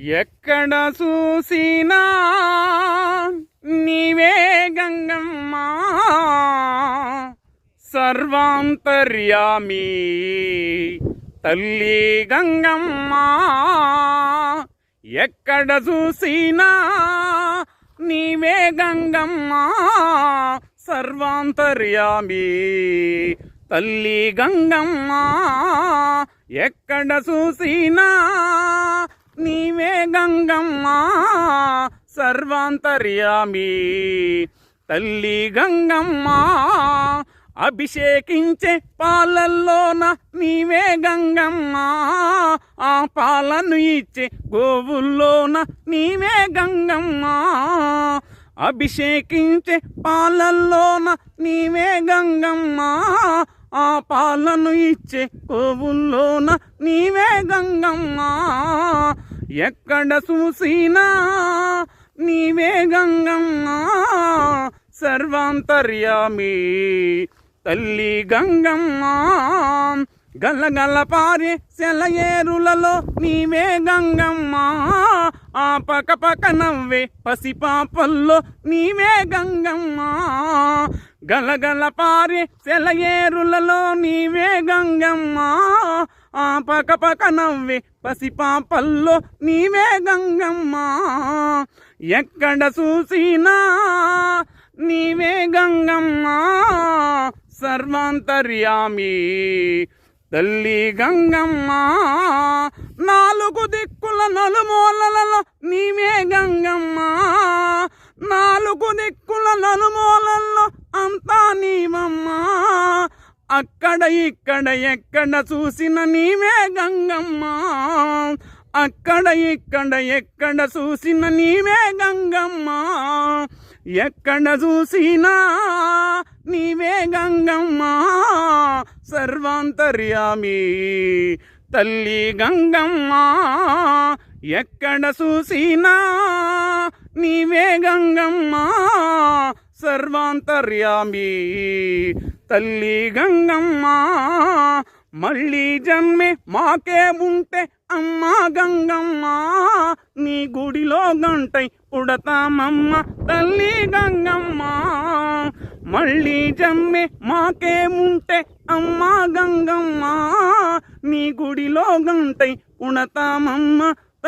ఎక్కడ చూసినా నీవే గంగమ్మా, సర్వాంతర్యామి తల్లి గంగమ్మా. ఎక్కడ చూసినా నీవే గంగమ్మా, సర్వాంతర్యామి తల్లి గంగమ్మా. ఎక్కడ చూసినా నీవే గంగమ్మా, సర్వాంతర్యామి తల్లి గంగమ్మా. అభిషేకించే పాలల్లోన నీవే గంగమ్మా, ఆ పాలను ఇచ్చే గోవుల్లోన నీవే గంగమ్మా. అభిషేకించే పాలల్లోన నీవే గంగమ్మా, ఆ పాలను ఇచ్చే గోవుల్లోన నీవే గంగమ్మా. ఎక్కడ చూసినా నీవే గంగమ్మా, సర్వాంతర్యామి తల్లి గంగమ్మా. గలగల పారే సెలయేరులలో నీవే గంగమ్మా, ఆ పక పక నవ్వే పసిపాపల్లో నీవే గంగమ్మా. గలగల పారే సెలయేరులలో నీవే గంగమ్మా, ఆ పక పక నవ్వే పసిపాపల్లో నీవే గంగమ్మా. ఎక్కడ చూసినా నీవే గంగమ్మా, సర్వాంతర్యామి తల్లి గంగమ్మా. నాలుగు దిక్కుల నలుమూలలలో నీవే గంగమ్మా, నాలుగు దిక్కుల నలుమూలల్లో అంతా నీవమ్మా. అక్కడ ఇక్కడ ఎక్కడ చూసిన నీవే గంగమ్మా, అక్కడ ఇక్కడ ఎక్కడ చూసిన నీవే గంగమ్మా. ఎక్కడ చూసినా నీవే గంగమ్మా, సర్వాంతర్యామి తల్లి గంగమ్మా. ఎక్కడ చూసినా నీవే గంగమ్మా, సర్వాంతర్యామి తల్లి గంగమ్మా. మళ్ళీ జన్మే మాకే ఉంటే అమ్మా గంగమ్మా, నీ గుడిలో గంటై పుడతామమ్మ తల్లి గంగమ్మా. మళ్ళీ జన్మే మాకే ఉంటే అమ్మా గంగమ్మా, నీ గుడిలో గంటై పుడతామమ్మ